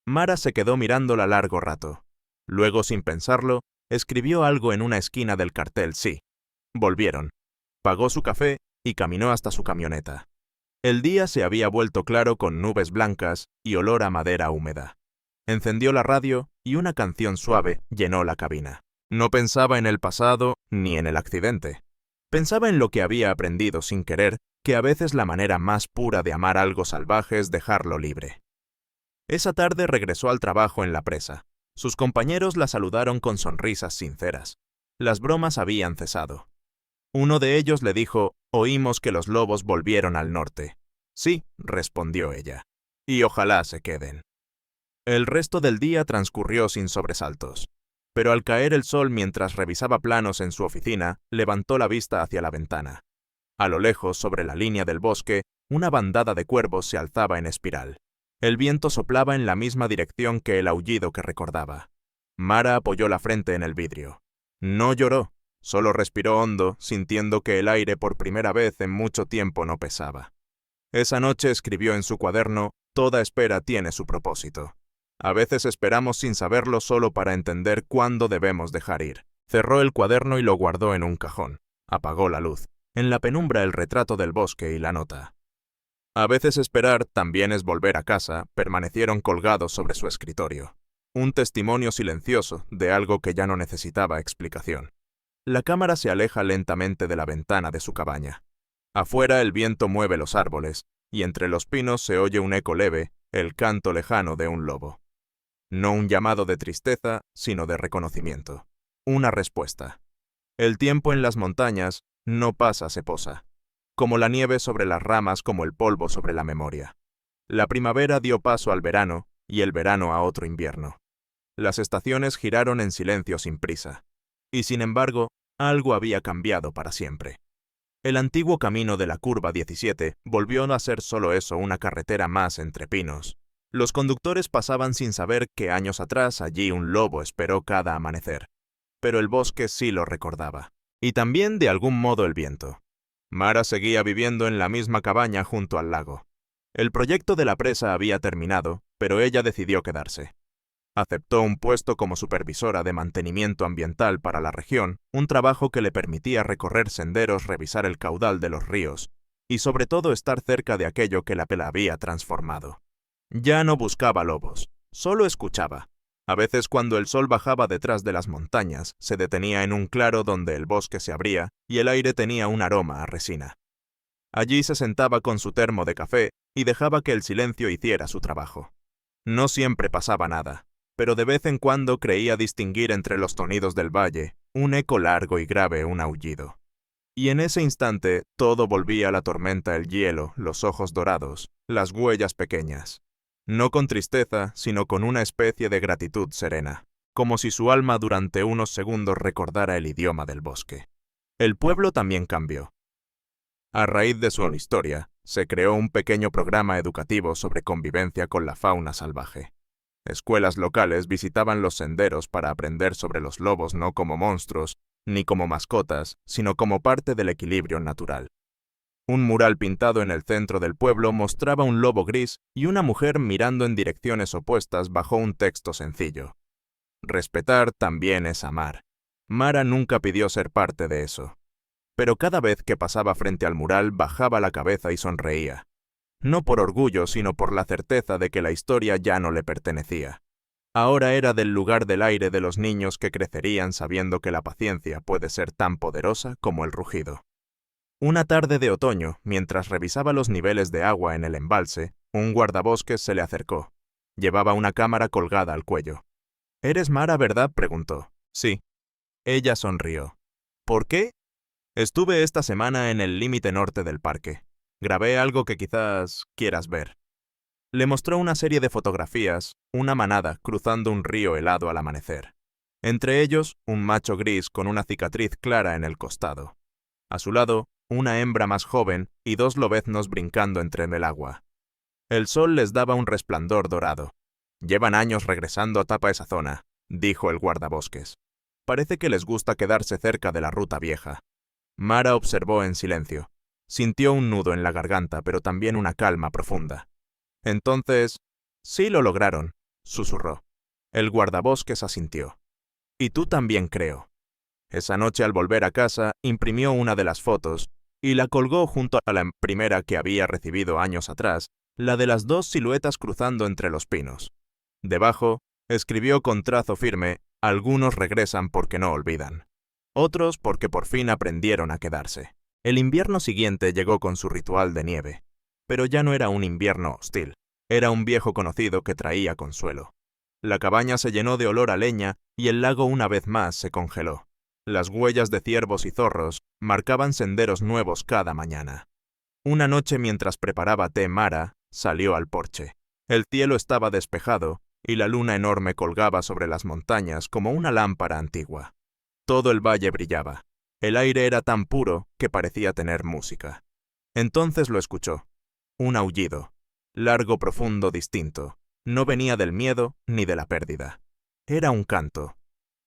Mara se quedó mirándola largo rato. Luego, sin pensarlo, escribió algo en una esquina del cartel sí. Volvieron. Pagó su café y caminó hasta su camioneta. El día se había vuelto claro con nubes blancas y olor a madera húmeda. Encendió la radio y una canción suave llenó la cabina. No pensaba en el pasado ni en el accidente. Pensaba en lo que había aprendido sin querer, que a veces la manera más pura de amar algo salvaje es dejarlo libre. Esa tarde regresó al trabajo en la presa. Sus compañeros la saludaron con sonrisas sinceras. Las bromas habían cesado. Uno de ellos le dijo: «Oímos que los lobos volvieron al norte». «Sí», respondió ella. «Y ojalá se queden». El resto del día transcurrió sin sobresaltos. Pero al caer el sol mientras revisaba planos en su oficina, levantó la vista hacia la ventana. A lo lejos, sobre la línea del bosque, una bandada de cuervos se alzaba en espiral. El viento soplaba en la misma dirección que el aullido que recordaba. Mara apoyó la frente en el vidrio. No lloró, solo respiró hondo, sintiendo que el aire por primera vez en mucho tiempo no pesaba. Esa noche escribió en su cuaderno: «Toda espera tiene su propósito». A veces esperamos sin saberlo solo para entender cuándo debemos dejar ir. Cerró el cuaderno y lo guardó en un cajón. Apagó la luz. En la penumbra el retrato del bosque y la nota. A veces esperar también es volver a casa, permanecieron colgados sobre su escritorio. Un testimonio silencioso de algo que ya no necesitaba explicación. La cámara se aleja lentamente de la ventana de su cabaña. Afuera el viento mueve los árboles, y entre los pinos se oye un eco leve, el canto lejano de un lobo. No un llamado de tristeza, sino de reconocimiento. Una respuesta. El tiempo en las montañas no pasa, se posa. Como la nieve sobre las ramas, como el polvo sobre la memoria. La primavera dio paso al verano, y el verano a otro invierno. Las estaciones giraron en silencio sin prisa. Y sin embargo, algo había cambiado para siempre. El antiguo camino de la curva 17 volvió a ser solo eso, una carretera más entre pinos. Los conductores pasaban sin saber que años atrás allí un lobo esperó cada amanecer. Pero el bosque sí lo recordaba. Y también de algún modo el viento. Mara seguía viviendo en la misma cabaña junto al lago. El proyecto de la presa había terminado, pero ella decidió quedarse. Aceptó un puesto como supervisora de mantenimiento ambiental para la región, un trabajo que le permitía recorrer senderos, revisar el caudal de los ríos, y sobre todo estar cerca de aquello que la había transformado. Ya no buscaba lobos, solo escuchaba. A veces cuando el sol bajaba detrás de las montañas, se detenía en un claro donde el bosque se abría y el aire tenía un aroma a resina. Allí se sentaba con su termo de café y dejaba que el silencio hiciera su trabajo. No siempre pasaba nada, pero de vez en cuando creía distinguir entre los sonidos del valle un eco largo y grave, un aullido. Y en ese instante todo volvía a la tormenta, el hielo, los ojos dorados, las huellas pequeñas. No con tristeza, sino con una especie de gratitud serena, como si su alma durante unos segundos recordara el idioma del bosque. El pueblo también cambió. A raíz de su historia, se creó un pequeño programa educativo sobre convivencia con la fauna salvaje. Escuelas locales visitaban los senderos para aprender sobre los lobos no como monstruos, ni como mascotas, sino como parte del equilibrio natural. Un mural pintado en el centro del pueblo mostraba un lobo gris y una mujer mirando en direcciones opuestas bajo un texto sencillo. Respetar también es amar. Mara nunca pidió ser parte de eso. Pero cada vez que pasaba frente al mural bajaba la cabeza y sonreía. No por orgullo, sino por la certeza de que la historia ya no le pertenecía. Ahora era del lugar del aire de los niños que crecerían sabiendo que la paciencia puede ser tan poderosa como el rugido. Una tarde de otoño, mientras revisaba los niveles de agua en el embalse, un guardabosques se le acercó. Llevaba una cámara colgada al cuello. «¿Eres Mara, verdad?», preguntó. «Sí». Ella sonrió. «¿Por qué?» «Estuve esta semana en el límite norte del parque. Grabé algo que quizás quieras ver». Le mostró una serie de fotografías, una manada cruzando un río helado al amanecer. Entre ellos, un macho gris con una cicatriz clara en el costado. A su lado, una hembra más joven y dos lobeznos brincando entre el agua. El sol les daba un resplandor dorado. «Llevan años regresando a tapa esa zona», dijo el guardabosques. «Parece que les gusta quedarse cerca de la ruta vieja». Mara observó en silencio. Sintió un nudo en la garganta, pero también una calma profunda. Entonces, «Sí lo lograron», susurró. El guardabosques asintió. «Y tú también, creo». Esa noche, al volver a casa, imprimió una de las fotos y la colgó junto a la primera que había recibido años atrás, la de las dos siluetas cruzando entre los pinos. Debajo, escribió con trazo firme: «Algunos regresan porque no olvidan. Otros porque por fin aprendieron a quedarse». El invierno siguiente llegó con su ritual de nieve. Pero ya no era un invierno hostil. Era un viejo conocido que traía consuelo. La cabaña se llenó de olor a leña y el lago una vez más se congeló. Las huellas de ciervos y zorros marcaban senderos nuevos cada mañana. Una noche, mientras preparaba té, Mara salió al porche. El cielo estaba despejado y la luna enorme colgaba sobre las montañas como una lámpara antigua. Todo el valle brillaba. El aire era tan puro que parecía tener música. Entonces lo escuchó. Un aullido. Largo, profundo, distinto. No venía del miedo ni de la pérdida. Era un canto.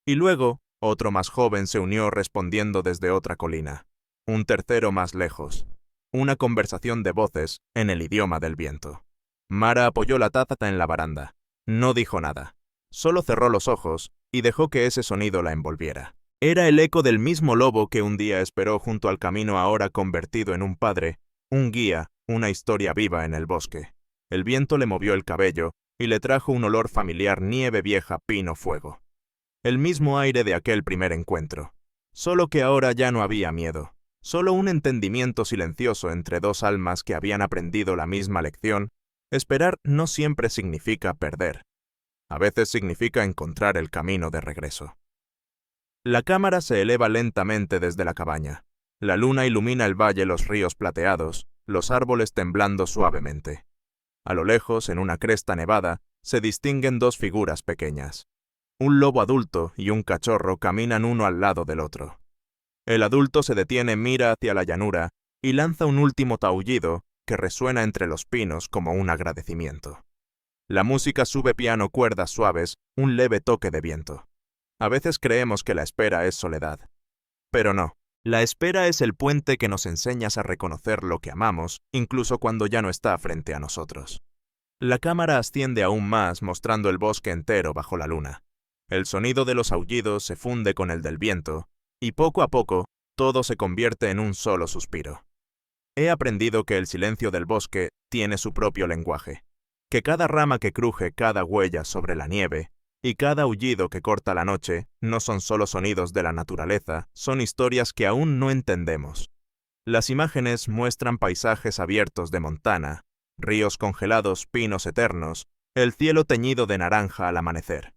Y luego, otro más joven se unió respondiendo desde otra colina. Un tercero más lejos. Una conversación de voces en el idioma del viento. Mara apoyó la taza en la baranda. No dijo nada. Solo cerró los ojos y dejó que ese sonido la envolviera. Era el eco del mismo lobo que un día esperó junto al camino, ahora convertido en un padre, un guía, una historia viva en el bosque. El viento le movió el cabello y le trajo un olor familiar: nieve vieja, pino, fuego. El mismo aire de aquel primer encuentro. Solo que ahora ya no había miedo. Solo un entendimiento silencioso entre dos almas que habían aprendido la misma lección. Esperar no siempre significa perder. A veces significa encontrar el camino de regreso. La cámara se eleva lentamente desde la cabaña. La luna ilumina el valle, los ríos plateados, los árboles temblando suavemente. A lo lejos, en una cresta nevada, se distinguen dos figuras pequeñas. Un lobo adulto y un cachorro caminan uno al lado del otro. El adulto se detiene, mira hacia la llanura y lanza un último taullido que resuena entre los pinos como un agradecimiento. La música sube, piano, cuerdas suaves, un leve toque de viento. A veces creemos que la espera es soledad. Pero no. La espera es el puente que nos enseña a reconocer lo que amamos, incluso cuando ya no está frente a nosotros. La cámara asciende aún más, mostrando el bosque entero bajo la luna. El sonido de los aullidos se funde con el del viento, y poco a poco, todo se convierte en un solo suspiro. He aprendido que el silencio del bosque tiene su propio lenguaje, que cada rama que cruje, cada huella sobre la nieve, y cada aullido que corta la noche no son solo sonidos de la naturaleza, son historias que aún no entendemos. Las imágenes muestran paisajes abiertos de montana, ríos congelados, pinos eternos, el cielo teñido de naranja al amanecer.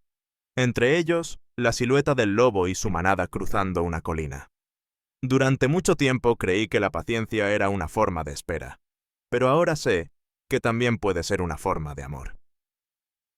Entre ellos, la silueta del lobo y su manada cruzando una colina. Durante mucho tiempo creí que la paciencia era una forma de espera, pero ahora sé que también puede ser una forma de amor.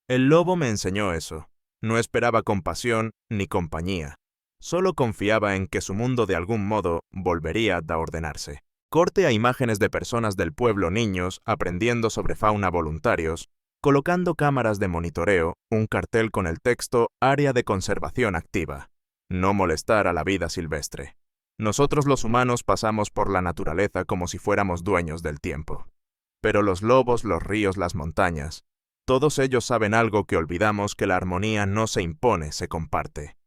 El lobo me enseñó eso. No esperaba compasión ni compañía. Solo confiaba en que su mundo de algún modo volvería a ordenarse. Corte a imágenes de personas del pueblo, niños aprendiendo sobre fauna, voluntarios, colocando cámaras de monitoreo, un cartel con el texto «Área de conservación activa». No molestar a la vida silvestre. Nosotros los humanos pasamos por la naturaleza como si fuéramos dueños del tiempo. Pero los lobos, los ríos, las montañas, todos ellos saben algo que olvidamos, que la armonía no se impone, se comparte.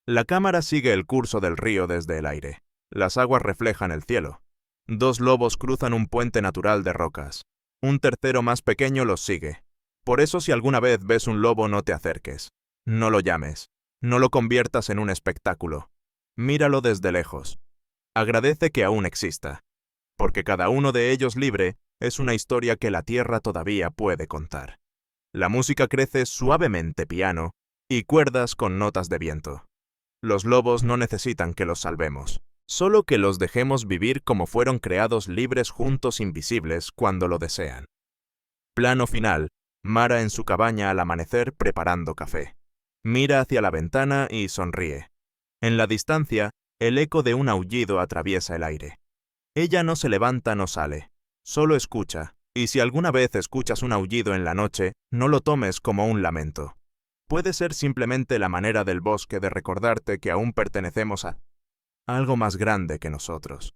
La cámara sigue el curso del río desde el aire. Las aguas reflejan el cielo. 2 lobos cruzan un puente natural de rocas. Un tercero más pequeño los sigue. Por eso si alguna vez ves un lobo no te acerques. No lo llames. No lo conviertas en un espectáculo. Míralo desde lejos. Agradece que aún exista. Porque cada uno de ellos libre es una historia que la tierra todavía puede contar. La música crece suavemente piano y cuerdas con notas de viento. Los lobos no necesitan que los salvemos, solo que los dejemos vivir como fueron creados, libres, juntos, invisibles, cuando lo desean. Plano final. Mara en su cabaña al amanecer preparando café. Mira hacia la ventana y sonríe. En la distancia, el eco de un aullido atraviesa el aire. Ella no se levanta, no sale, solo escucha, y si alguna vez escuchas un aullido en la noche, no lo tomes como un lamento. Puede ser simplemente la manera del bosque de recordarte que aún pertenecemos a algo más grande que nosotros.